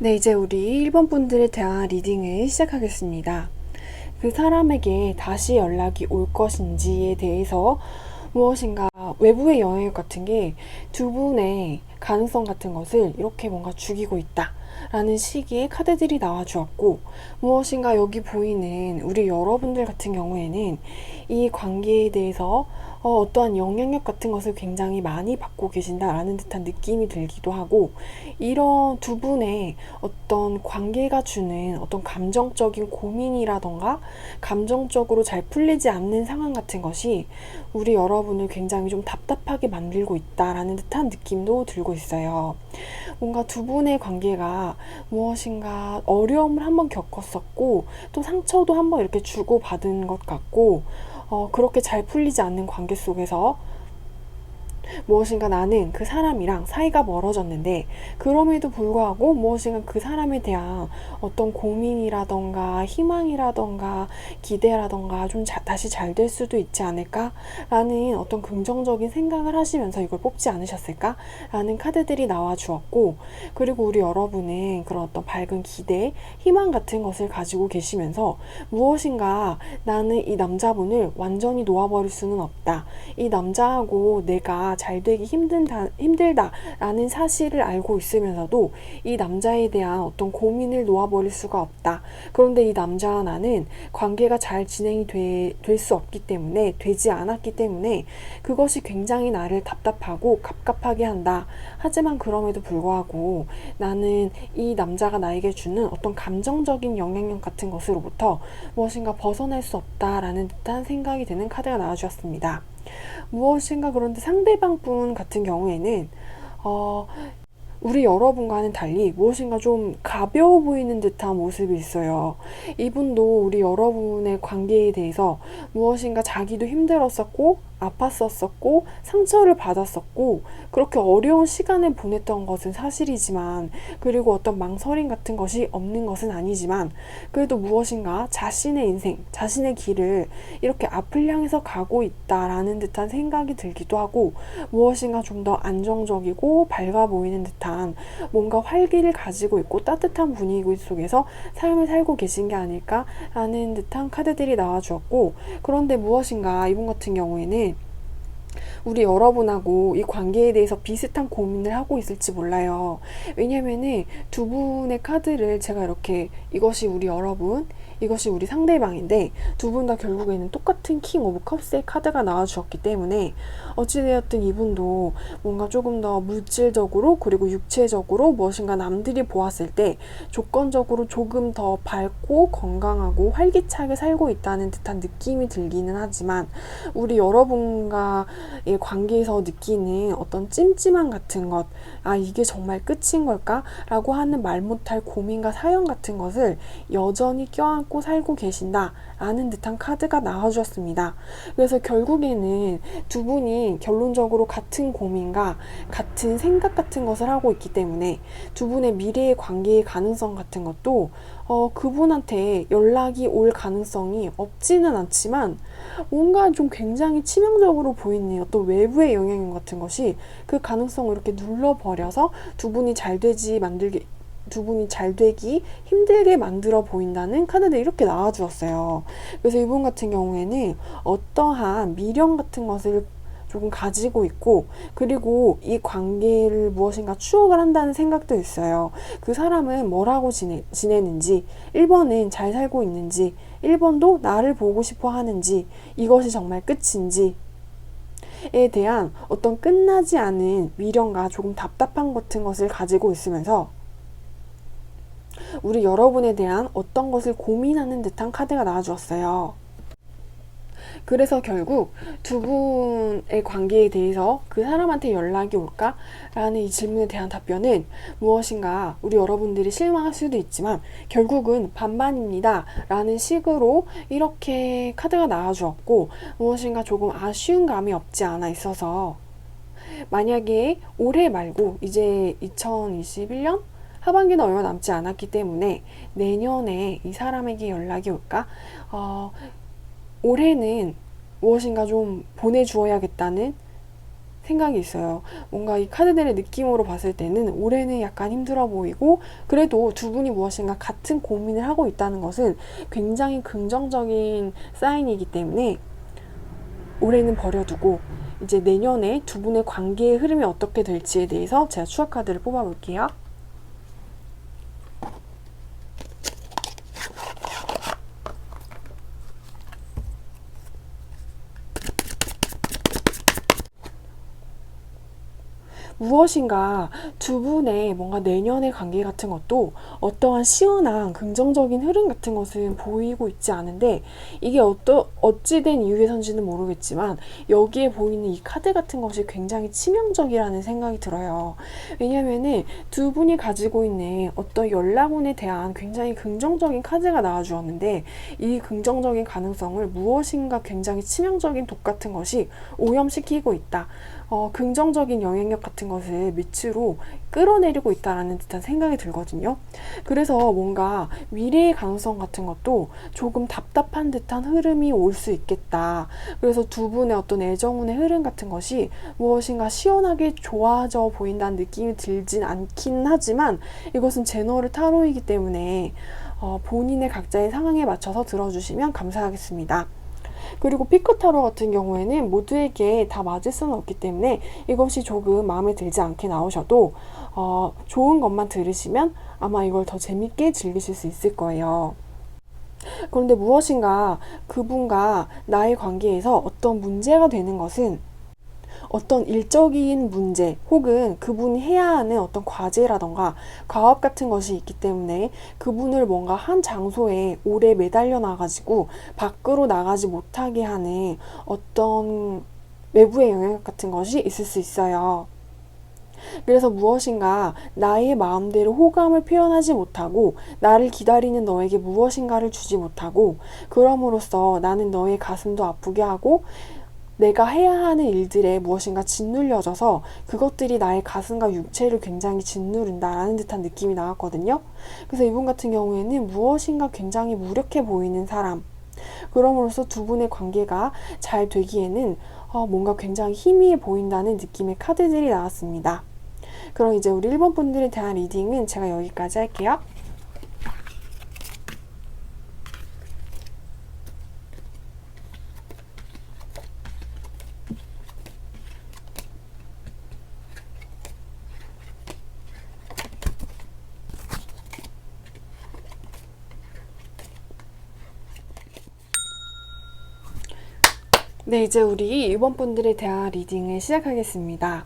네, 이제 우리 1번 분들에 대한 리딩을 시작하겠습니다. 그 사람에게 다시 연락이 올 것인지에 대해서 무엇인가 외부의 영향력 같은 게 두 분의 가능성 같은 것을 이렇게 뭔가 죽이고 있다 라는 식의 카드들이 나와 주었고, 무엇인가 여기 보이는 우리 여러분들 같은 경우에는 이 관계에 대해서 어떠한 영향력 같은 것을 굉장히 많이 받고 계신다라는 듯한 느낌이 들기도 하고, 이런 두 분의 어떤 관계가 주는 어떤 감정적인 고민이라던가 감정적으로 잘 풀리지 않는 상황 같은 것이 우리 여러분을 굉장히 좀 답답하게 만들고 있다라는 듯한 느낌도 들고 있어요. 뭔가 두 분의 관계가 무엇인가 어려움을 한번 겪었었고, 또 상처도 한번 이렇게 주고받은 것 같고, 그렇게 잘 풀리지 않는 관계 속에서 무엇인가 나는 그 사람이랑 사이가 멀어졌는데, 그럼에도 불구하고 무엇인가 그 사람에 대한 어떤 고민이라던가 희망이라던가 기대라던가 좀 다시 잘 될 수도 있지 않을까 라는 어떤 긍정적인 생각을 하시면서 이걸 뽑지 않으셨을까 라는 카드들이 나와 주었고, 그리고 우리 여러분은 그런 어떤 밝은 기대, 희망 같은 것을 가지고 계시면서 무엇인가 나는 이 남자분을 완전히 놓아버릴 수는 없다, 이 남자하고 내가 잘 되기 힘들다라는 사실을 알고 있으면서도 이 남자에 대한 어떤 고민을 놓아버릴 수가 없다. 그런데 이 남자와 나는 관계가 잘 진행이 될 수 없기 때문에, 되지 않았기 때문에 그것이 굉장히 나를 답답하고 갑갑하게 한다. 하지만 그럼에도 불구하고 나는 이 남자가 나에게 주는 어떤 감정적인 영향력 같은 것으로부터 무엇인가 벗어날 수 없다라는 듯한 생각이 드는 카드가 나와주었습니다. 무엇인가 그런데 상대방 분 같은 경우에는 우리 여러분과는 달리 무엇인가 좀 가벼워 보이는 듯한 모습이 있어요. 이분도 우리 여러분의 관계에 대해서 무엇인가 자기도 힘들었었고 아팠었고 상처를 받았었고 그렇게 어려운 시간을 보냈던 것은 사실이지만, 그리고 어떤 망설임 같은 것이 없는 것은 아니지만, 그래도 무엇인가 자신의 인생, 자신의 길을 이렇게 앞을 향해서 가고 있다라는 듯한 생각이 들기도 하고, 무엇인가 좀 더 안정적이고 밝아 보이는 듯한 뭔가 활기를 가지고 있고 따뜻한 분위기 속에서 삶을 살고 계신 게 아닐까라는 듯한 카드들이 나와 주었고, 그런데 무엇인가 이분 같은 경우에는 우리 여러분하고 이 관계에 대해서 비슷한 고민을 하고 있을지 몰라요. 왜냐면은 두 분의 카드를 제가 이렇게, 이것이 우리 여러분, 이것이 우리 상대방인데 두 분 다 결국에는 똑같은 킹 오브 컵스의 카드가 나와주었기 때문에 어찌되었든 이분도 뭔가 조금 더 물질적으로 그리고 육체적으로 무엇인가 남들이 보았을 때 조건적으로 조금 더 밝고 건강하고 활기차게 살고 있다는 듯한 느낌이 들기는 하지만, 우리 여러분과의 관계에서 느끼는 어떤 찜찜함 같은 것, 이게 정말 끝인 걸까? 라고 하는 말 못할 고민과 사연 같은 것을 여전히 껴안고 살고 계신다 라는 듯한 카드가 나와주었습니다. 그래서 결국에는 두 분이 결론적으로 같은 고민과 같은 생각 같은 것을 하고 있기 때문에 두 분의 미래의 관계의 가능성 같은 것도 그분한테 연락이 올 가능성이 없지는 않지만, 뭔가 좀 굉장히 치명적으로 보이는 어떤 외부의 영향 같은 것이 그 가능성을 이렇게 눌러버려서 두 분이 잘 되기 힘들게 만들어 보인다는 카드들이 이렇게 나와주었어요. 그래서 이분 같은 경우에는 어떠한 미련 같은 것을 조금 가지고 있고, 그리고 이 관계를 무엇인가 추억을 한다는 생각도 있어요. 그 사람은 뭘 하고 지내는지, 1번은 잘 살고 있는지, 1번도 나를 보고 싶어 하는지, 이것이 정말 끝인지 에 대한 어떤 끝나지 않은 미련과 조금 답답한 같은 것을 가지고 있으면서 우리 여러분에 대한 어떤 것을 고민하는 듯한 카드가 나와주었어요. 그래서 결국 두 분의 관계에 대해서 그 사람한테 연락이 올까? 라는 이 질문에 대한 답변은 무엇인가 우리 여러분들이 실망할 수도 있지만 결국은 반반입니다 라는 식으로 이렇게 카드가 나와주었고, 무엇인가 조금 아쉬운 감이 없지 않아 있어서, 만약에 올해 말고 이제 2021년 하반기는 얼마 남지 않았기 때문에 내년에 이 사람에게 연락이 올까? 올해는 무엇인가 좀 보내주어야겠다는 생각이 있어요. 뭔가 이 카드들의 느낌으로 봤을 때는 올해는 약간 힘들어 보이고, 그래도 두 분이 무엇인가 같은 고민을 하고 있다는 것은 굉장히 긍정적인 사인이기 때문에 올해는 버려두고 이제 내년에 두 분의 관계의 흐름이 어떻게 될지에 대해서 제가 추억 카드를 뽑아볼게요. 무엇인가 두 분의 뭔가 내년의 관계 같은 것도 어떠한 시원한 긍정적인 흐름 같은 것은 보이고 있지 않은데, 이게 어찌된 이유에선지는 모르겠지만 여기에 보이는 이 카드 같은 것이 굉장히 치명적이라는 생각이 들어요. 왜냐면은 두 분이 가지고 있는 어떤 연락운에 대한 굉장히 긍정적인 카드가 나와주었는데, 이 긍정적인 가능성을 무엇인가 굉장히 치명적인 독 같은 것이 오염시키고 있다. 긍정적인 영향력 같은 것을 밑으로 끌어내리고 있다라는 듯한 생각이 들거든요. 그래서 뭔가 미래의 가능성 같은 것도 조금 답답한 듯한 흐름이 올 수 있겠다. 그래서 두 분의 어떤 애정운의 흐름 같은 것이 무엇인가 시원하게 좋아져 보인다는 느낌이 들진 않긴 하지만, 이것은 제너럴 타로이기 때문에 본인의 각자의 상황에 맞춰서 들어주시면 감사하겠습니다. 그리고 피크타로 같은 경우에는 모두에게 다 맞을 수는 없기 때문에 이것이 조금 마음에 들지 않게 나오셔도 좋은 것만 들으시면 아마 이걸 더 재밌게 즐기실 수 있을 거예요. 그런데 무엇인가 그분과 나의 관계에서 어떤 문제가 되는 것은 어떤 일적인 문제 혹은 그분이 해야 하는 어떤 과제라던가 과업 같은 것이 있기 때문에 그분을 뭔가 한 장소에 오래 매달려 놔가지고 밖으로 나가지 못하게 하는 어떤 외부의 영향 같은 것이 있을 수 있어요. 그래서 무엇인가 나의 마음대로 호감을 표현하지 못하고 나를 기다리는 너에게 무엇인가를 주지 못하고, 그럼으로써 나는 너의 가슴도 아프게 하고 내가 해야 하는 일들에 무엇인가 짓눌려져서 그것들이 나의 가슴과 육체를 굉장히 짓누른다라는 듯한 느낌이 나왔거든요. 그래서 이분 같은 경우에는 무엇인가 굉장히 무력해 보이는 사람, 그럼으로써 두 분의 관계가 잘 되기에는 뭔가 굉장히 희미해 보인다는 느낌의 카드들이 나왔습니다. 그럼 이제 우리 1번 분들에 대한 리딩은 제가 여기까지 할게요. 네, 이제 우리 이번 분들에 대한 리딩을 시작하겠습니다.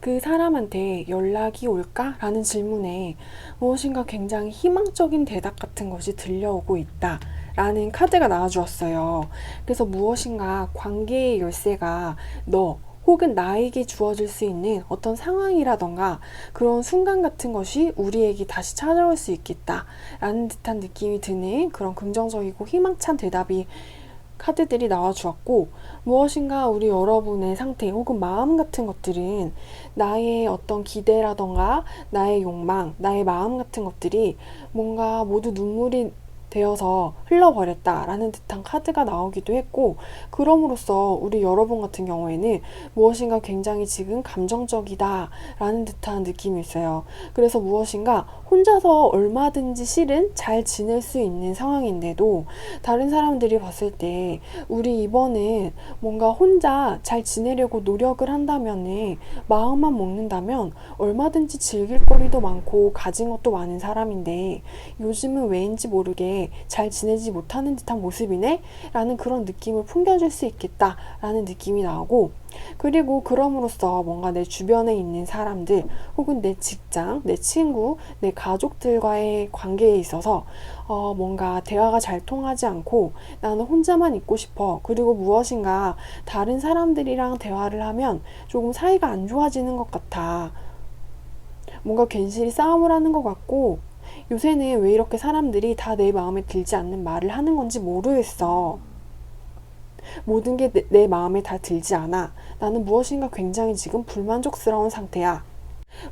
그 사람한테 연락이 올까? 라는 질문에 무엇인가 굉장히 희망적인 대답 같은 것이 들려오고 있다 라는 카드가 나와주었어요. 그래서 무엇인가 관계의 열쇠가 너 혹은 나에게 주어질 수 있는 어떤 상황이라던가 그런 순간 같은 것이 우리에게 다시 찾아올 수 있겠다 라는 듯한 느낌이 드는 그런 긍정적이고 희망찬 대답이 카드들이 나와주었고, 무엇인가 우리 여러분의 상태 혹은 마음 같은 것들은 나의 어떤 기대라던가 나의 욕망, 나의 마음 같은 것들이 뭔가 모두 눈물이 되어서 흘러버렸다라는 듯한 카드가 나오기도 했고, 그럼으로써 우리 여러분 같은 경우에는 무엇인가 굉장히 지금 감정적이다 라는 듯한 느낌이 있어요. 그래서 무엇인가 혼자서 얼마든지 실은 잘 지낼 수 있는 상황인데도 다른 사람들이 봤을 때 우리 이번은 뭔가 혼자 잘 지내려고 노력을 한다면은, 마음만 먹는다면 얼마든지 즐길 거리도 많고 가진 것도 많은 사람인데 요즘은 왜인지 모르게 잘 지내지 못하는 듯한 모습이네? 라는 그런 느낌을 풍겨줄 수 있겠다 라는 느낌이 나오고, 그리고 그럼으로써 뭔가 내 주변에 있는 사람들 혹은 내 직장, 내 친구, 내 가족들과의 관계에 있어서 뭔가 대화가 잘 통하지 않고 나는 혼자만 있고 싶어, 그리고 무엇인가 다른 사람들이랑 대화를 하면 조금 사이가 안 좋아지는 것 같아, 뭔가 괜시리 싸움을 하는 것 같고 요새는 왜 이렇게 사람들이 다 내 마음에 들지 않는 말을 하는 건지 모르겠어. 모든 게 내 마음에 다 들지 않아. 나는 무엇인가 굉장히 지금 불만족스러운 상태야.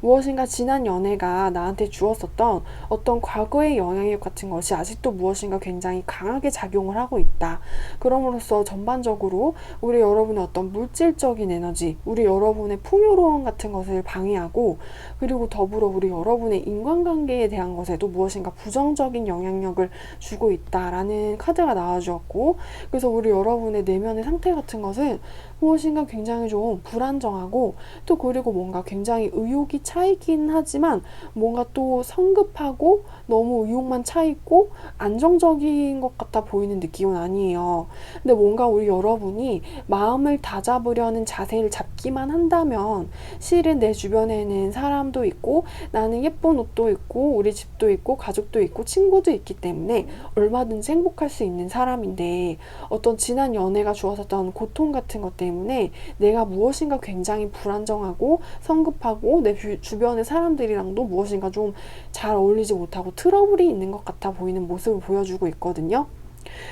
무엇인가 지난 연애가 나한테 주었었던 어떤 과거의 영향력 같은 것이 아직도 무엇인가 굉장히 강하게 작용을 하고 있다. 그럼으로써 전반적으로 우리 여러분의 어떤 물질적인 에너지, 우리 여러분의 풍요로움 같은 것을 방해하고, 그리고 더불어 우리 여러분의 인간관계에 대한 것에도 무엇인가 부정적인 영향력을 주고 있다라는 카드가 나와주었고, 그래서 우리 여러분의 내면의 상태 같은 것은 무엇인가 굉장히 좀 불안정하고, 또 그리고 뭔가 굉장히 의욕이 차이긴 하지만 뭔가 또 성급하고 너무 의욕만 차있고 안정적인 것 같아 보이는 느낌은 아니에요. 근데 뭔가 우리 여러분이 마음을 다잡으려는 자세를 잡기만 한다면 실은 내 주변에는 사람도 있고 나는 예쁜 옷도 있고 우리 집도 있고 가족도 있고 친구도 있기 때문에 얼마든지 행복할 수 있는 사람인데, 어떤 지난 연애가 주었었던 고통 같은 것 때문에 내가 무엇인가 굉장히 불안정하고 성급하고 내 주변의 사람들이랑도 무엇인가 좀 잘 어울리지 못하고 트러블이 있는 것 같아 보이는 모습을 보여주고 있거든요.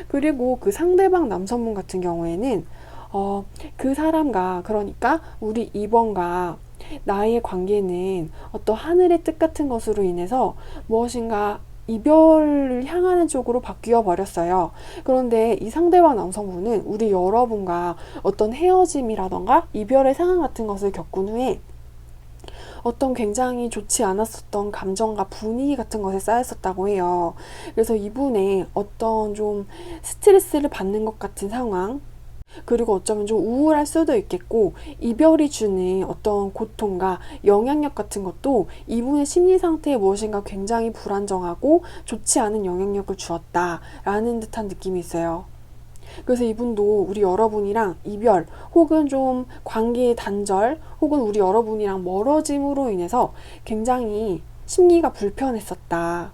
그리고 그 상대방 남성분 같은 경우에는 그 사람과, 그러니까 우리 2번과 나의 관계는 어떤 하늘의 뜻 같은 것으로 인해서 무엇인가 이별을 향하는 쪽으로 바뀌어 버렸어요. 그런데 이 상대방 남성분은 우리 여러분과 어떤 헤어짐이라던가 이별의 상황 같은 것을 겪은 후에 어떤 굉장히 좋지 않았었던 감정과 분위기 같은 것에 쌓였었다고 해요. 그래서 이분의 어떤 좀 스트레스를 받는 것 같은 상황, 그리고 어쩌면 좀 우울할 수도 있겠고, 이별이 주는 어떤 고통과 영향력 같은 것도 이분의 심리 상태에 무엇인가 굉장히 불안정하고 좋지 않은 영향력을 주었다라는 듯한 느낌이 있어요. 그래서 이분도 우리 여러분이랑 이별 혹은 좀 관계의 단절 혹은 우리 여러분이랑 멀어짐으로 인해서 굉장히 심리가 불편했었다.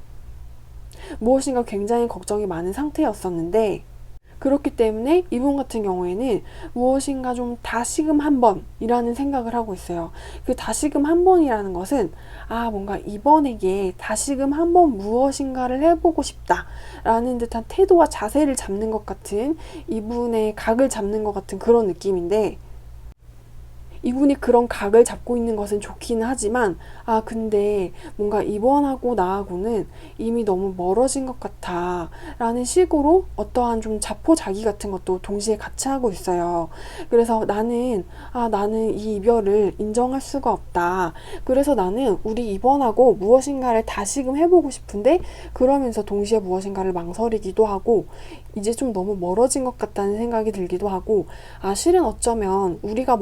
무엇인가 굉장히 걱정이 많은 상태였었는데, 그렇기 때문에 이분 같은 경우에는 무엇인가 좀 다시금 한 번이라는 생각을 하고 있어요. 그 다시금 한 번이라는 것은 뭔가 이번에게 다시금 한 번 무엇인가를 해보고 싶다라는 듯한 태도와 자세를 잡는 것 같은, 이분의 각을 잡는 것 같은 그런 느낌인데, 이분이 그런 각을 잡고 있는 것은 좋기는 하지만 근데 뭔가 이번하고 나하고는 이미 너무 멀어진 것 같아 라는 식으로 어떠한 좀 자포자기 같은 것도 동시에 같이 하고 있어요. 그래서 나는 이 이별을 인정할 수가 없다. 그래서 나는 우리 이번하고 무엇인가를 다시금 해보고 싶은데, 그러면서 동시에 무엇인가를 망설이기도 하고 이제 좀 너무 멀어진 것 같다는 생각이 들기도 하고, 실은 어쩌면 우리가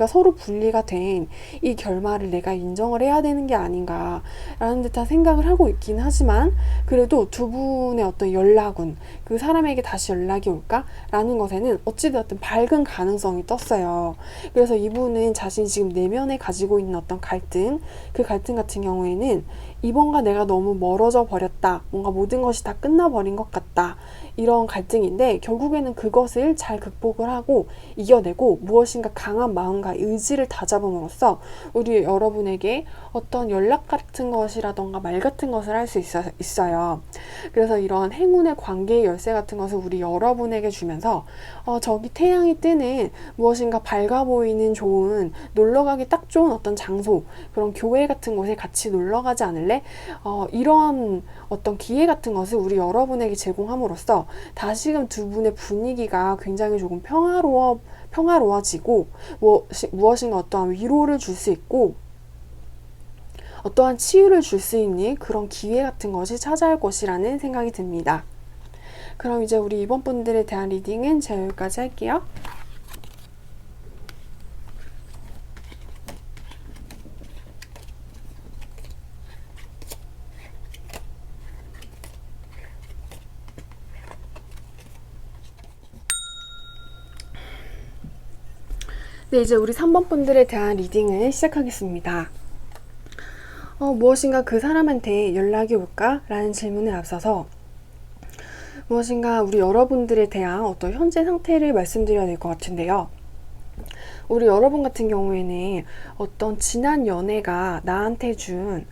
서로 분리가 된 이 결말을 내가 인정을 해야 되는 게 아닌가라는 듯한 생각을 하고 있긴 하지만, 그래도 두 분의 어떤 연락운, 그 사람에게 다시 연락이 올까라는 것에는 어찌되었든 밝은 가능성이 떴어요. 그래서 이분은 자신이 지금 내면에 가지고 있는 어떤 갈등, 그 갈등 같은 경우에는 이번과 내가 너무 멀어져 버렸다, 뭔가 모든 것이 다 끝나버린 것 같다, 이런 갈등인데, 결국에는 그것을 잘 극복을 하고 이겨내고 무엇인가 강한 마음과 의지를 다잡음으로써 우리 여러분에게 어떤 연락 같은 것이라던가 말 같은 것을 할 수 있어요. 그래서 이런 행운의 관계의 열쇠 같은 것을 우리 여러분에게 주면서 저기 태양이 뜨는 무엇인가 밝아 보이는 좋은, 놀러가기 딱 좋은 어떤 장소, 그런 교회 같은 곳에 같이 놀러가지 않을래? 이런 어떤 기회 같은 것을 우리 여러분에게 제공함으로써 다시금 두 분의 분위기가 굉장히 조금 평화로워지고 무엇인가 어떠한 위로를 줄 수 있고 어떠한 치유를 줄 수 있는 그런 기회 같은 것이 찾아올 것이라는 생각이 듭니다. 그럼 이제 우리 이번 분들에 대한 리딩은 제가 여기까지 할게요. 네, 이제 우리 3번 분들에 대한 리딩을 시작하겠습니다. 무엇인가 그 사람한테 연락이 올까? 라는 질문에 앞서서 무엇인가 우리 여러분들에 대한 어떤 현재 상태를 말씀드려야 될 것 같은데요. 우리 여러분 같은 경우에는 어떤 지난 연애가 나한테 준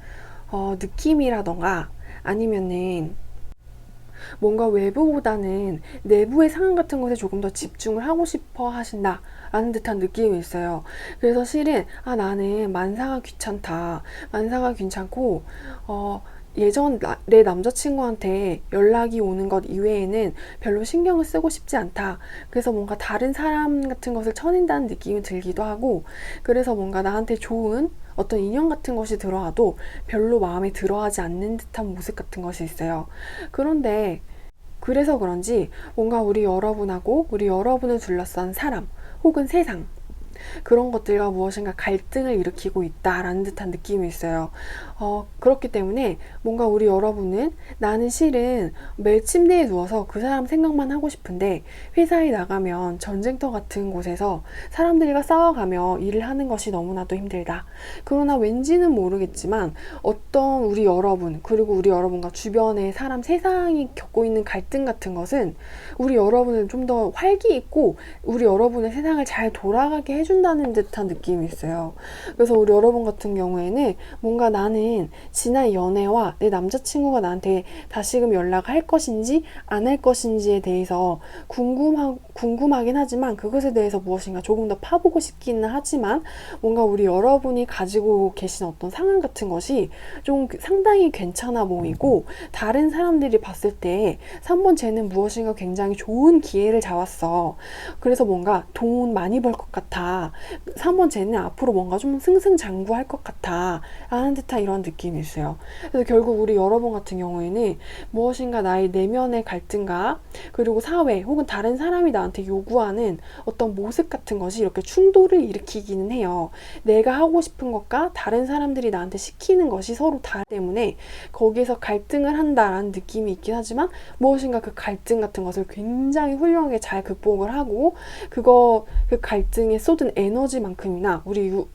느낌이라던가 아니면은 뭔가 외부보다는 내부의 상황 같은 것에 조금 더 집중을 하고 싶어 하신다 라는 듯한 느낌이 있어요. 그래서 실은 나는 만사가 귀찮다, 만사가 귀찮고 예전 내 남자친구한테 연락이 오는 것 이외에는 별로 신경을 쓰고 싶지 않다. 그래서 뭔가 다른 사람 같은 것을 쳐낸다는 느낌이 들기도 하고, 그래서 뭔가 나한테 좋은 어떤 인연 같은 것이 들어와도 별로 마음에 들어하지 않는 듯한 모습 같은 것이 있어요. 그런데 그래서 그런지 뭔가 우리 여러분하고 우리 여러분을 둘러싼 사람 혹은 세상, 그런 것들과 무엇인가 갈등을 일으키고 있다라는 듯한 느낌이 있어요. 그렇기 때문에 뭔가 우리 여러분은 나는 실은 매일 침대에 누워서 그 사람 생각만 하고 싶은데 회사에 나가면 전쟁터 같은 곳에서 사람들과 싸워가며 일을 하는 것이 너무나도 힘들다. 그러나 왠지는 모르겠지만 어떤 우리 여러분, 그리고 우리 여러분과 주변의 사람, 세상이 겪고 있는 갈등 같은 것은 우리 여러분을 좀 더 활기 있고 우리 여러분의 세상을 잘 돌아가게 해준다는 듯한 느낌이 있어요. 그래서 우리 여러분 같은 경우에는 뭔가 나는 지난 연애와 내 남자친구가 나한테 다시금 연락할 것인지 안 할 것인지에 대해서 궁금하긴 하지만 그것에 대해서 무엇인가 조금 더 파보고 싶기는 하지만 뭔가 우리 여러분이 가지고 계신 어떤 상황 같은 것이 좀 상당히 괜찮아 보이고 다른 사람들이 봤을 때 3번 쟤는 무엇인가 굉장히 좋은 기회를 잡았어. 그래서 뭔가 돈 많이 벌 것 같아. 3번 쟤는 앞으로 뭔가 좀 승승장구할 것 같아 라는 듯한 이런 느낌이 있어요. 그래서 결국 우리 여러분 같은 경우에는 무엇인가 나의 내면의 갈등과 그리고 사회 혹은 다른 사람이 나한테 요구하는 어떤 모습 같은 것이 이렇게 충돌을 일으키기는 해요. 내가 하고 싶은 것과 다른 사람들이 나한테 시키는 것이 서로 다르기 때문에 거기에서 갈등을 한다라는 느낌이 있긴 하지만 무엇인가 그 갈등 같은 것을 굉장히 훌륭하게 잘 극복을 하고 그 갈등에 쏟은 에너지만큼이나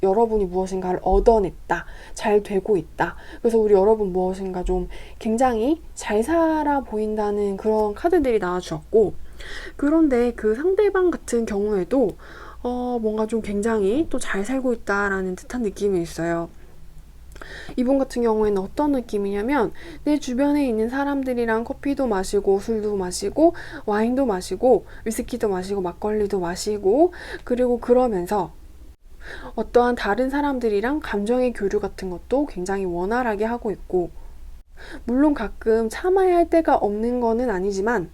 여러분이 무엇인가를 얻어냈다, 잘 되고 있다. 그래서 우리 여러분 무엇인가 좀 굉장히 잘 살아 보인다는 그런 카드들이 나와주었고, 그런데 그 상대방 같은 경우에도 뭔가 좀 굉장히 또 잘 살고 있다라는 듯한 느낌이 있어요. 이분 같은 경우에는 어떤 느낌이냐면 내 주변에 있는 사람들이랑 커피도 마시고 술도 마시고 와인도 마시고 위스키도 마시고 막걸리도 마시고 그리고 그러면서 어떠한 다른 사람들이랑 감정의 교류 같은 것도 굉장히 원활하게 하고 있고, 물론 가끔 참아야 할 때가 없는 거는 아니지만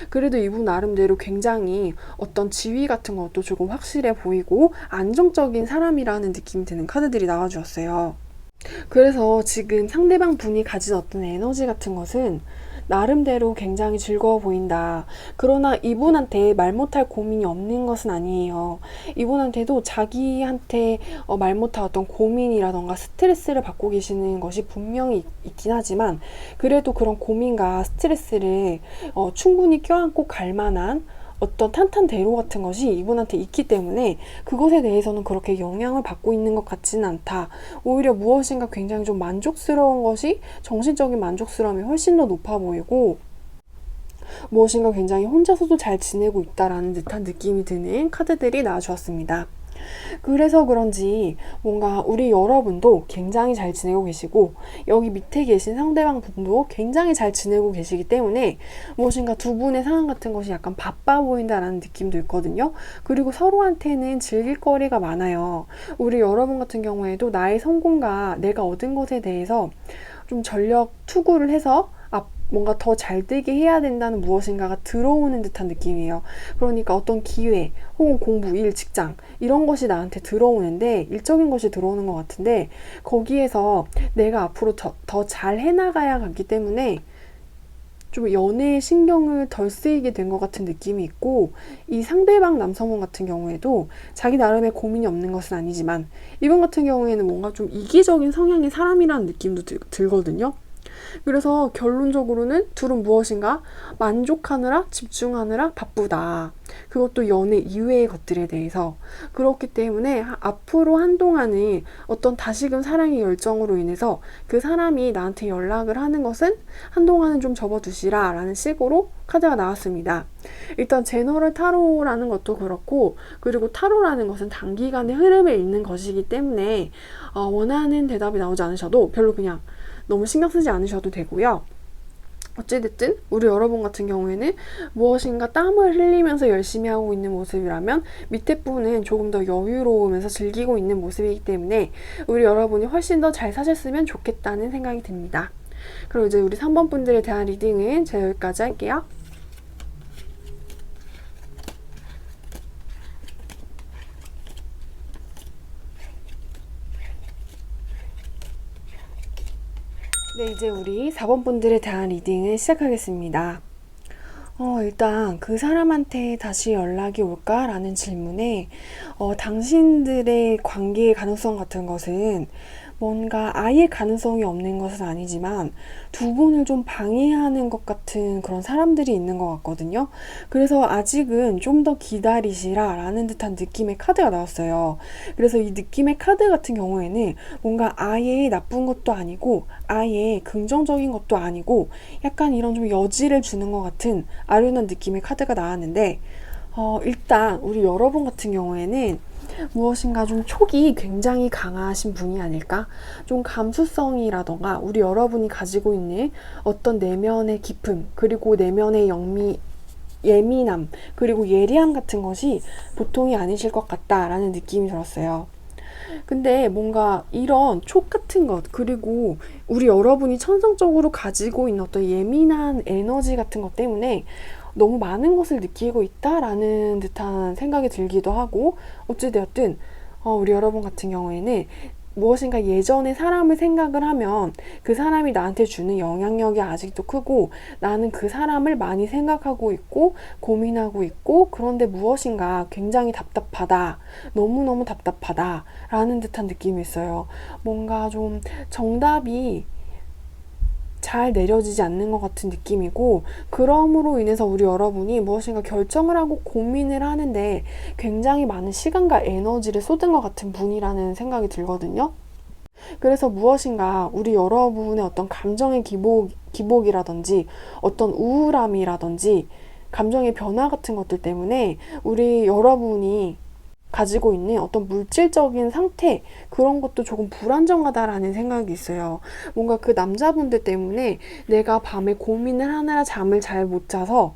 그래도 이분 나름대로 굉장히 어떤 지위 같은 것도 조금 확실해 보이고 안정적인 사람이라는 느낌이 드는 카드들이 나와주었어요. 그래서 지금 상대방 분이 가진 어떤 에너지 같은 것은 나름대로 굉장히 즐거워 보인다. 그러나 이분한테 말 못할 고민이 없는 것은 아니에요. 이분한테도 자기한테 말 못할 어떤 고민이라던가 스트레스를 받고 계시는 것이 분명히 있긴 하지만 그래도 그런 고민과 스트레스를 충분히 껴안고 갈 만한 어떤 탄탄대로 같은 것이 이분한테 있기 때문에 그것에 대해서는 그렇게 영향을 받고 있는 것 같지는 않다. 오히려 무엇인가 굉장히 좀 만족스러운 것이 정신적인 만족스러움이 훨씬 더 높아 보이고 무엇인가 굉장히 혼자서도 잘 지내고 있다라는 듯한 느낌이 드는 카드들이 나와주었습니다. 그래서 그런지 뭔가 우리 여러분도 굉장히 잘 지내고 계시고 여기 밑에 계신 상대방 분도 굉장히 잘 지내고 계시기 때문에 무엇인가 두 분의 상황 같은 것이 약간 바빠 보인다라는 느낌도 있거든요. 그리고 서로한테는 즐길 거리가 많아요. 우리 여러분 같은 경우에도 나의 성공과 내가 얻은 것에 대해서 좀 전력 투구를 해서 뭔가 더 잘 되게 해야 된다는 무엇인가가 들어오는 듯한 느낌이에요. 그러니까 어떤 기회 혹은 공부, 일, 직장 이런 것이 나한테 들어오는데 일적인 것이 들어오는 것 같은데 거기에서 내가 앞으로 더 잘 해나가야 하기 때문에 좀 연애에 신경을 덜 쓰이게 된 것 같은 느낌이 있고 이 상대방 남성분 같은 경우에도 자기 나름의 고민이 없는 것은 아니지만 이분 같은 경우에는 뭔가 좀 이기적인 성향의 사람이라는 느낌도 들거든요. 그래서 결론적으로는 둘은 무엇인가 만족하느라 집중하느라 바쁘다. 그것도 연애 이외의 것들에 대해서. 그렇기 때문에 앞으로 한동안은 어떤 다시금 사랑의 열정으로 인해서 그 사람이 나한테 연락을 하는 것은 한동안은 좀 접어두시라 라는 식으로 카드가 나왔습니다. 일단 제너럴 타로라는 것도 그렇고 그리고 타로라는 것은 단기간의 흐름을 읽는 것이기 때문에 원하는 대답이 나오지 않으셔도 별로 그냥 너무 신경 쓰지 않으셔도 되고요. 어찌됐든 우리 여러분 같은 경우에는 무엇인가 땀을 흘리면서 열심히 하고 있는 모습이라면 밑에 분은 조금 더 여유로우면서 즐기고 있는 모습이기 때문에 우리 여러분이 훨씬 더 잘 사셨으면 좋겠다는 생각이 듭니다. 그럼 이제 우리 3번 분들에 대한 리딩은 제가 여기까지 할게요. 네, 이제 우리 4번 분들에 대한 리딩을 시작하겠습니다. 일단 그 사람한테 다시 연락이 올까라는 질문에 당신들의 관계의 가능성 같은 것은 뭔가 아예 가능성이 없는 것은 아니지만 두 분을 좀 방해하는 것 같은 그런 사람들이 있는 것 같거든요. 그래서 아직은 좀 더 기다리시라 라는 듯한 느낌의 카드가 나왔어요. 그래서 이 느낌의 카드 같은 경우에는 뭔가 아예 나쁜 것도 아니고 아예 긍정적인 것도 아니고 약간 이런 좀 여지를 주는 것 같은 아련한 느낌의 카드가 나왔는데 일단 우리 여러분 같은 경우에는 무엇인가 좀 촉이 굉장히 강하신 분이 아닐까? 좀 감수성이라던가 우리 여러분이 가지고 있는 어떤 내면의 깊음, 그리고 내면의 예민함, 그리고 예리함 같은 것이 보통이 아니실 것 같다라는 느낌이 들었어요. 근데 뭔가 이런 촉 같은 것, 그리고 우리 여러분이 천성적으로 가지고 있는 어떤 예민한 에너지 같은 것 때문에 너무 많은 것을 느끼고 있다라는 듯한 생각이 들기도 하고, 어찌되었든 우리 여러분 같은 경우에는 무엇인가 예전에 사람을 생각을 하면 그 사람이 나한테 주는 영향력이 아직도 크고 나는 그 사람을 많이 생각하고 있고 고민하고 있고, 그런데 무엇인가 굉장히 답답하다, 너무너무 답답하다 라는 듯한 느낌이 있어요. 뭔가 좀 정답이 잘 내려지지 않는 것 같은 느낌이고, 그러므로 인해서 우리 여러분이 무엇인가 결정을 하고 고민을 하는데 굉장히 많은 시간과 에너지를 쏟은 것 같은 분이라는 생각이 들거든요. 그래서 무엇인가 우리 여러분의 어떤 감정의 기복이라든지 어떤 우울함이라든지 감정의 변화 같은 것들 때문에 우리 여러분이 가지고 있는 어떤 물질적인 상태, 그런 것도 조금 불안정하다라는 생각이 있어요. 뭔가 그 남자분들 때문에 내가 밤에 고민을 하느라 잠을 잘 못 자서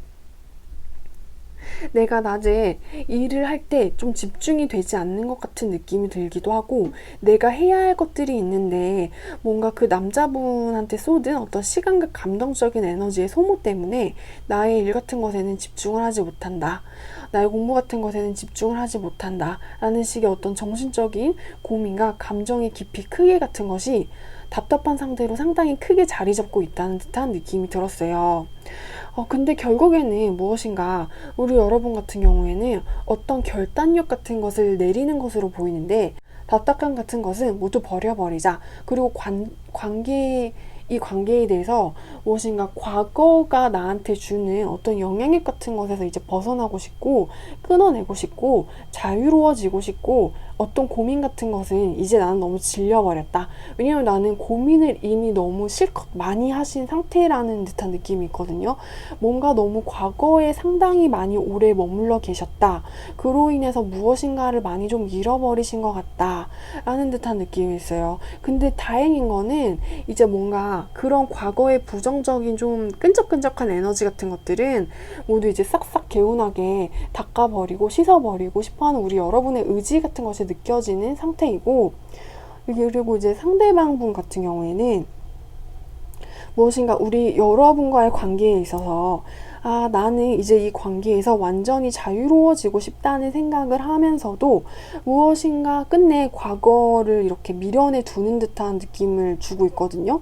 내가 낮에 일을 할 때 좀 집중이 되지 않는 것 같은 느낌이 들기도 하고, 내가 해야 할 것들이 있는데 뭔가 그 남자분한테 쏟은 어떤 시간과 감정적인 에너지의 소모 때문에 나의 일 같은 것에는 집중을 하지 못한다, 나의 공부 같은 것에는 집중을 하지 못한다 라는 식의 어떤 정신적인 고민과 감정의 깊이, 크기 같은 것이 답답한 상태로 상당히 크게 자리 잡고 있다는 듯한 느낌이 들었어요. 근데 결국에는 무엇인가 우리 여러분 같은 경우에는 어떤 결단력 같은 것을 내리는 것으로 보이는데, 답답함 같은 것은 모두 버려버리자. 그리고 이 관계에 대해서 무엇인가 과거가 나한테 주는 어떤 영향력 같은 것에서 이제 벗어나고 싶고, 끊어내고 싶고, 자유로워지고 싶고, 어떤 고민 같은 것은 이제 나는 너무 질려버렸다. 왜냐면 나는 고민을 이미 너무 실컷 많이 하신 상태라는 듯한 느낌이 있거든요. 뭔가 너무 과거에 상당히 많이 오래 머물러 계셨다. 그로 인해서 무엇인가를 많이 좀 잃어버리신 것 같다 라는 듯한 느낌이 있어요. 근데 다행인 거는 이제 뭔가 그런 과거의 부정적인 좀 끈적끈적한 에너지 같은 것들은 모두 이제 싹싹 개운하게 닦아버리고 씻어버리고 싶어하는 우리 여러분의 의지 같은 것이 느껴지는 상태이고, 그리고 이제 상대방 분 같은 경우에는 무엇인가 우리 여러분과의 관계에 있어서 나는 이제 이 관계에서 완전히 자유로워지고 싶다는 생각을 하면서도 무엇인가 끝내 과거를 이렇게 미련에 두는 듯한 느낌을 주고 있거든요.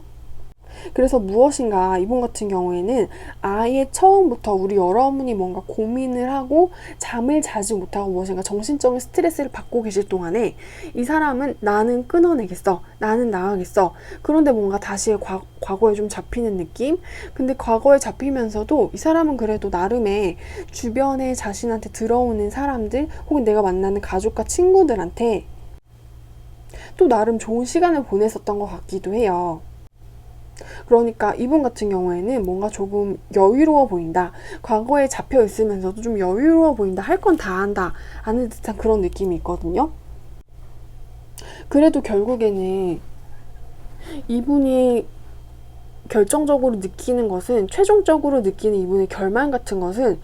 그래서 무엇인가 이분 같은 경우에는 아예 처음부터 우리 여러분이 뭔가 고민을 하고 잠을 자지 못하고 무엇인가 정신적인 스트레스를 받고 계실 동안에 이 사람은 나는 끊어내겠어, 나는 나가겠어, 그런데 뭔가 다시 과거에 좀 잡히는 느낌? 근데 과거에 잡히면서도 이 사람은 그래도 나름의 주변에 자신한테 들어오는 사람들 혹은 내가 만나는 가족과 친구들한테 또 나름 좋은 시간을 보냈었던 것 같기도 해요. 그러니까 이분 같은 경우에는 뭔가 조금 여유로워 보인다, 과거에 잡혀 있으면서도 좀 여유로워 보인다, 할 건 다 한다 하는 듯한 그런 느낌이 있거든요. 그래도 결국에는 이분이 결정적으로 느끼는 것은, 최종적으로 느끼는 이분의 결말 같은 것은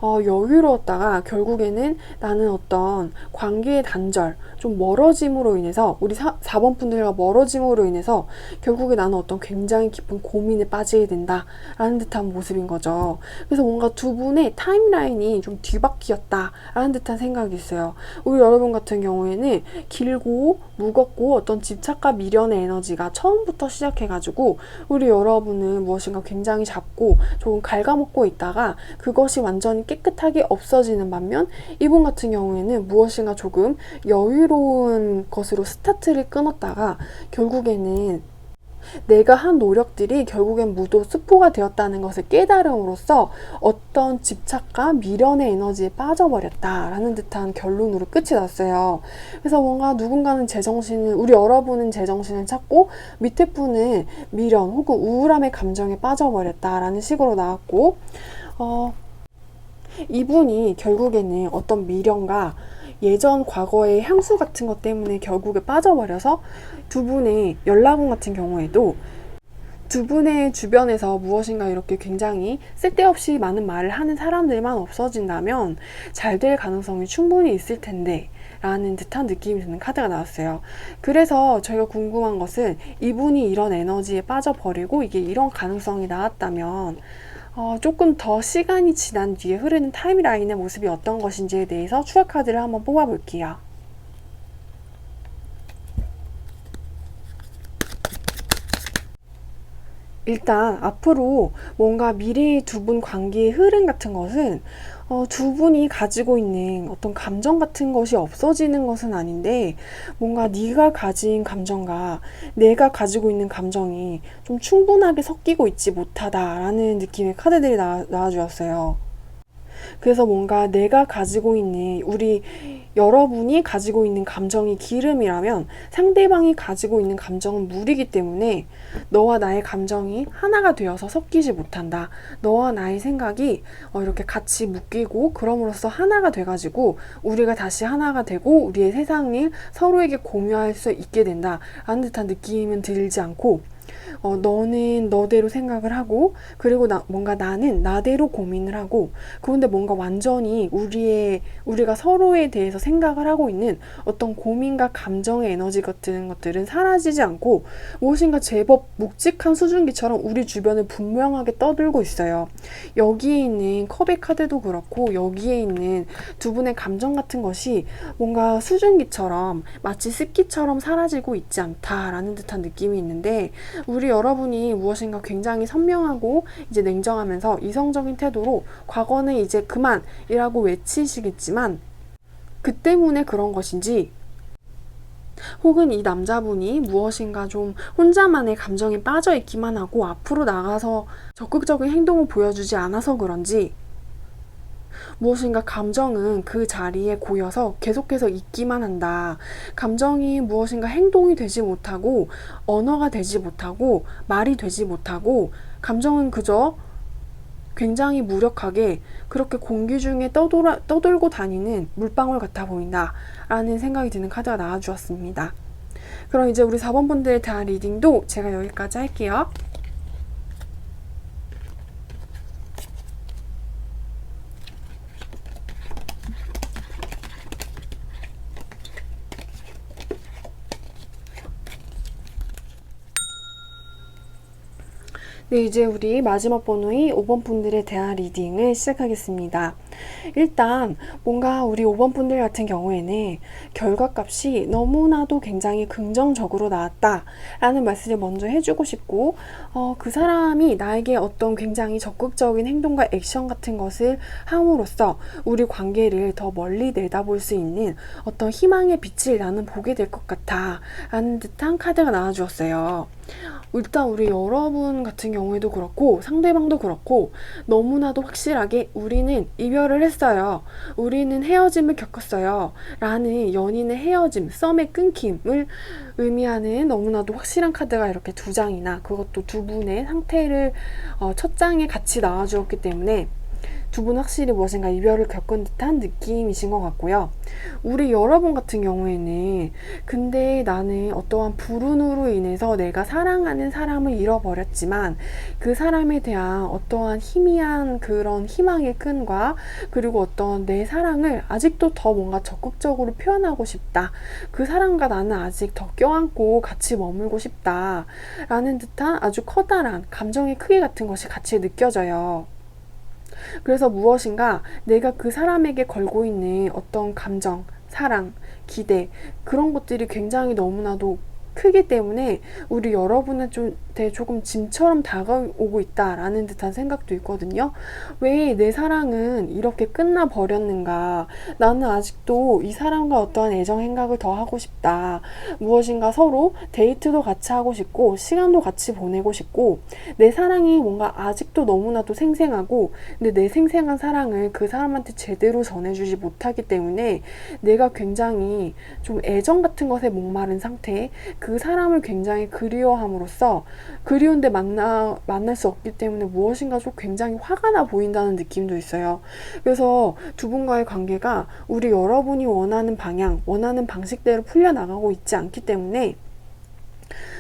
여유로웠다가 결국에는 나는 어떤 관계의 단절, 좀 멀어짐으로 인해서, 우리 4번 분들과 멀어짐으로 인해서 결국에 나는 어떤 굉장히 깊은 고민에 빠지게 된다라는 듯한 모습인 거죠. 그래서 뭔가 두 분의 타임라인이 좀 뒤바뀌었다라는 듯한 생각이 있어요. 우리 여러분 같은 경우에는 길고 무겁고 어떤 집착과 미련의 에너지가 처음부터 시작해가지고 우리 여러분은 무엇인가 굉장히 잡고 조금 갉아먹고 있다가 그것이 완전히 깨끗하게 없어지는 반면, 이분 같은 경우에는 무엇인가 조금 여유로운 것으로 스타트를 끊었다가 결국에는 내가 한 노력들이 결국엔 무도 수포가 되었다는 것을 깨달음으로써 어떤 집착과 미련의 에너지에 빠져버렸다라는 듯한 결론으로 끝이 났어요. 그래서 뭔가 누군가는 제정신을, 우리 여러분은 제정신을 찾고 밑에 분은 미련 혹은 우울함의 감정에 빠져버렸다라는 식으로 나왔고, 이분이 결국에는 어떤 미련과 예전 과거의 향수 같은 것 때문에 결국에 빠져버려서 두 분의 연락운 같은 경우에도 두 분의 주변에서 무엇인가 이렇게 굉장히 쓸데없이 많은 말을 하는 사람들만 없어진다면 잘 될 가능성이 충분히 있을 텐데 라는 듯한 느낌이 드는 카드가 나왔어요. 그래서 저희가 궁금한 것은, 이분이 이런 에너지에 빠져버리고 이게 이런 가능성이 나왔다면 조금 더 시간이 지난 뒤에 흐르는 타임라인의 모습이 어떤 것인지에 대해서 추가 카드를 한번 뽑아볼게요. 일단 앞으로 뭔가 미래의 두 분 관계의 흐름 같은 것은 두 분이 가지고 있는 어떤 감정 같은 것이 없어지는 것은 아닌데, 뭔가 네가 가진 감정과 내가 가지고 있는 감정이 좀 충분하게 섞이고 있지 못하다라는 느낌의 카드들이 나와주었어요. 그래서 뭔가 내가 가지고 있는, 우리 여러분이 가지고 있는 감정이 기름이라면 상대방이 가지고 있는 감정은 물이기 때문에 너와 나의 감정이 하나가 되어서 섞이지 못한다. 너와 나의 생각이 이렇게 같이 묶이고 그럼으로써 하나가 돼가지고 우리가 다시 하나가 되고 우리의 세상을 서로에게 공유할 수 있게 된다 라는 듯한 느낌은 들지 않고, 너는 너대로 생각을 하고, 그리고 뭔가 나는 나대로 고민을 하고, 그런데 뭔가 완전히 우리가 서로에 대해서 생각을 하고 있는 어떤 고민과 감정의 에너지 같은 것들은 사라지지 않고 무엇인가 제법 묵직한 수증기처럼 우리 주변을 분명하게 떠들고 있어요. 여기에 있는 컵의 카드도 그렇고 여기에 있는 두 분의 감정 같은 것이 뭔가 수증기처럼 마치 습기처럼 사라지고 있지 않다라는 듯한 느낌이 있는데, 우리 여러분이 무엇인가 굉장히 선명하고 이제 냉정하면서 이성적인 태도로 과거는 이제 그만이라고 외치시겠지만, 그 때문에 그런 것인지, 혹은 이 남자분이 무엇인가 좀 혼자만의 감정에 빠져 있기만 하고 앞으로 나가서 적극적인 행동을 보여주지 않아서 그런지, 무엇인가 감정은 그 자리에 고여서 계속해서 있기만 한다. 감정이 무엇인가 행동이 되지 못하고 언어가 되지 못하고 말이 되지 못하고, 감정은 그저 굉장히 무력하게 그렇게 공기 중에 떠돌고 다니는 물방울 같아 보인다 라는 생각이 드는 카드가 나와주었습니다. 그럼 이제 우리 4번 분들에 대한 리딩도 제가 여기까지 할게요. 네, 이제 우리 마지막 번호인 5번 분들에 대한 리딩을 시작하겠습니다. 일단 뭔가 우리 5번 분들 같은 경우에는 결과값이 너무나도 굉장히 긍정적으로 나왔다라는 말씀을 먼저 해주고 싶고, 그 사람이 나에게 어떤 굉장히 적극적인 행동과 액션 같은 것을 함으로써 우리 관계를 더 멀리 내다볼 수 있는 어떤 희망의 빛을 나는 보게 될 것 같아 라는 듯한 카드가 나와주었어요. 일단 우리 여러분 같은 경우에도 그렇고 상대방도 그렇고 너무나도 확실하게 우리는 이별을 했어요. 우리는 헤어짐을 겪었어요. 라는 연인의 헤어짐, 썸의 끊김을 의미하는 너무나도 확실한 카드가 이렇게 두 장이나, 그것도 두 분의 상태를 첫 장에 같이 나와주었기 때문에 두 분 확실히 무엇인가 이별을 겪은 듯한 느낌이신 것 같고요. 우리 여러분 같은 경우에는 근데 나는 어떠한 불운으로 인해서 내가 사랑하는 사람을 잃어버렸지만 그 사람에 대한 어떠한 희미한 그런 희망의 끈과 그리고 어떤 내 사랑을 아직도 더 뭔가 적극적으로 표현하고 싶다. 그 사람과 나는 아직 더 껴안고 같이 머물고 싶다. 라는 듯한 아주 커다란 감정의 크기 같은 것이 같이 느껴져요. 그래서 무엇인가 내가 그 사람에게 걸고 있는 어떤 감정, 사랑, 기대 그런 것들이 굉장히 너무나도 크기 때문에 우리 여러분한테 조금 짐처럼 다가오고 있다라는 듯한 생각도 있거든요. 왜 내 사랑은 이렇게 끝나버렸는가? 나는 아직도 이 사람과 어떠한 애정 행각을 더 하고 싶다. 무엇인가 서로 데이트도 같이 하고 싶고 시간도 같이 보내고 싶고 내 사랑이 뭔가 아직도 너무나도 생생하고 근데 내 생생한 사랑을 그 사람한테 제대로 전해주지 못하기 때문에 내가 굉장히 좀 애정 같은 것에 목마른 상태 그 사람을 굉장히 그리워함으로써 그리운데 만날 수 없기 때문에 무엇인가 좀 굉장히 화가 나 보인다는 느낌도 있어요. 그래서 두 분과의 관계가 우리 여러분이 원하는 방향, 원하는 방식대로 풀려나가고 있지 않기 때문에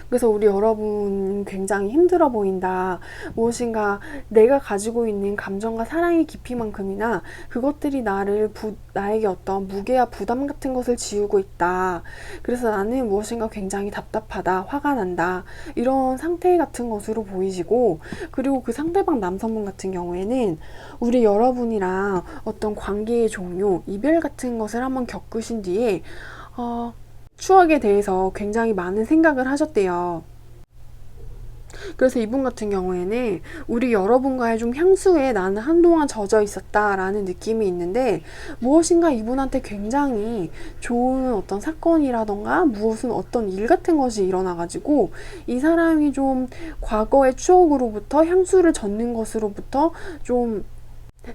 그래서 우리 여러분 굉장히 힘들어 보인다. 무엇인가 내가 가지고 있는 감정과 사랑의 깊이만큼이나 그것들이 나에게 어떤 무게와 부담 같은 것을 지우고 있다. 그래서 나는 무엇인가 굉장히 답답하다. 화가 난다. 이런 상태 같은 것으로 보이시고 그리고 그 상대방 남성분 같은 경우에는 우리 여러분이랑 어떤 관계의 종료, 이별 같은 것을 한번 겪으신 뒤에 추억에 대해서 굉장히 많은 생각을 하셨대요. 그래서 이분 같은 경우에는 우리 여러분과의 좀 향수에 나는 한동안 젖어 있었다라는 느낌이 있는데 무엇인가 이분한테 굉장히 좋은 어떤 사건이라던가 무엇은 어떤 일 같은 것이 일어나가지고 이 사람이 좀 과거의 추억으로부터 향수를 젓는 것으로부터 좀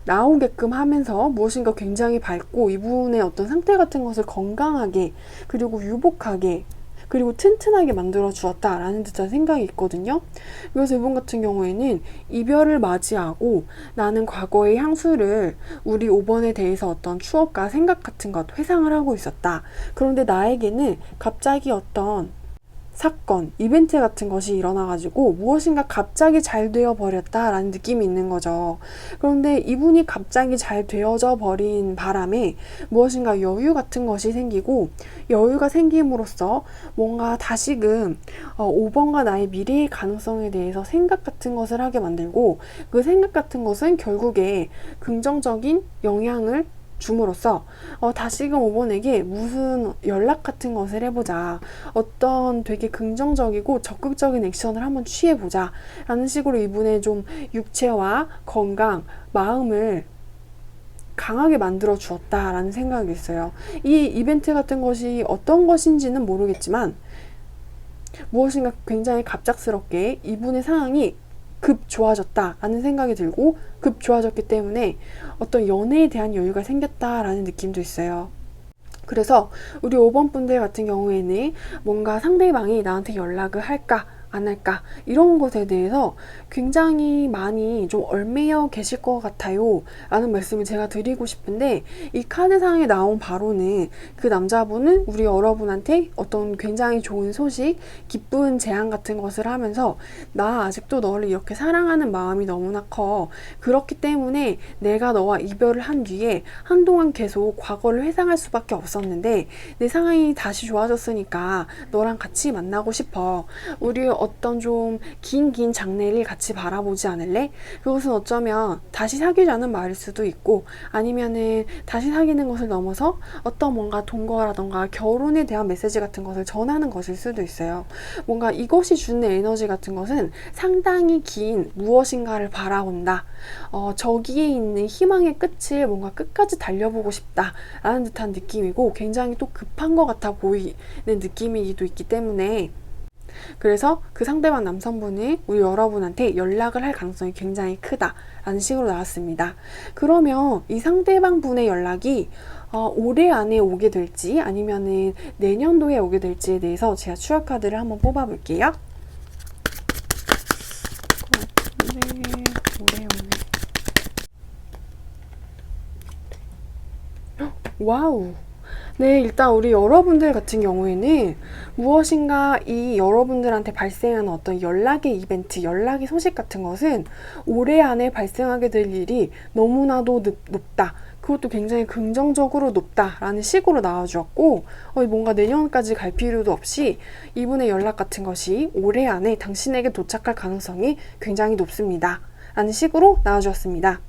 나오게끔 하면서 무엇인가 굉장히 밝고 이분의 어떤 상태 같은 것을 건강하게 그리고 유복하게 그리고 튼튼하게 만들어 주었다라는 듯한 생각이 있거든요. 그래서 이분 같은 경우에는 이별을 맞이하고 나는 과거의 향수를 우리 5번에 대해서 어떤 추억과 생각 같은 것 회상을 하고 있었다. 그런데 나에게는 갑자기 어떤 사건, 이벤트 같은 것이 일어나가지고 무엇인가 갑자기 잘 되어 버렸다라는 느낌이 있는 거죠. 그런데 이분이 갑자기 잘 되어져 버린 바람에 무엇인가 여유 같은 것이 생기고 여유가 생김으로써 뭔가 다시금 5번과 나의 미래의 가능성에 대해서 생각 같은 것을 하게 만들고 그 생각 같은 것은 결국에 긍정적인 영향을 줌으로써 다시금 5번에게 무슨 연락 같은 것을 해보자. 어떤 되게 긍정적이고 적극적인 액션을 한번 취해보자. 라는 식으로 이분의 좀 육체와 건강, 마음을 강하게 만들어 주었다라는 생각이 있어요. 이 이벤트 같은 것이 어떤 것인지는 모르겠지만 무엇인가 굉장히 갑작스럽게 이분의 상황이 급 좋아졌다라는 생각이 들고 급 좋아졌기 때문에 어떤 연애에 대한 여유가 생겼다라는 느낌도 있어요. 그래서 우리 5번 분들 같은 경우에는 뭔가 상대방이 나한테 연락을 할까 안 할까 이런 것에 대해서 굉장히 많이 좀 얽매여 계실 것 같아요 라는 말씀을 제가 드리고 싶은데 이 카드상에 나온 바로는 그 남자분은 우리 여러분한테 어떤 굉장히 좋은 소식 기쁜 제안 같은 것을 하면서 나 아직도 너를 이렇게 사랑하는 마음이 너무나 커 그렇기 때문에 내가 너와 이별을 한 뒤에 한동안 계속 과거를 회상할 수밖에 없었는데 내 상황이 다시 좋아졌으니까 너랑 같이 만나고 싶어 우리 어떤 좀 긴 장래를 같이 바라보지 않을래? 그것은 어쩌면 다시 사귀자는 말일 수도 있고 아니면은 다시 사귀는 것을 넘어서 어떤 뭔가 동거라던가 결혼에 대한 메시지 같은 것을 전하는 것일 수도 있어요. 뭔가 이것이 주는 에너지 같은 것은 상당히 긴 무엇인가를 바라본다. 저기에 있는 희망의 끝을 뭔가 끝까지 달려보고 싶다 라는 듯한 느낌이고 굉장히 또 급한 것 같아 보이는 느낌이기도 있기 때문에 그래서 그 상대방 남성분이 우리 여러분한테 연락을 할 가능성이 굉장히 크다라는 식으로 나왔습니다. 그러면 이 상대방 분의 연락이 올해 안에 오게 될지 아니면은 내년도에 오게 될지에 대해서 제가 추억 카드를 한번 뽑아 볼게요. 올해 오네. 와우. 네, 일단 우리 여러분들 같은 경우에는 무엇인가 이 여러분들한테 발생하는 어떤 연락의 이벤트, 연락의 소식 같은 것은 올해 안에 발생하게 될 일이 너무나도 높다. 그것도 굉장히 긍정적으로 높다라는 식으로 나와주었고, 뭔가 내년까지 갈 필요도 없이 이분의 연락 같은 것이 올해 안에 당신에게 도착할 가능성이 굉장히 높습니다. 라는 식으로 나와주었습니다.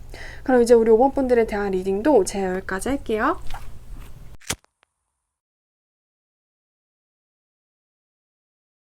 그럼 이제 우리 5번 분들에 대한 리딩도 제가 여기까지 할게요.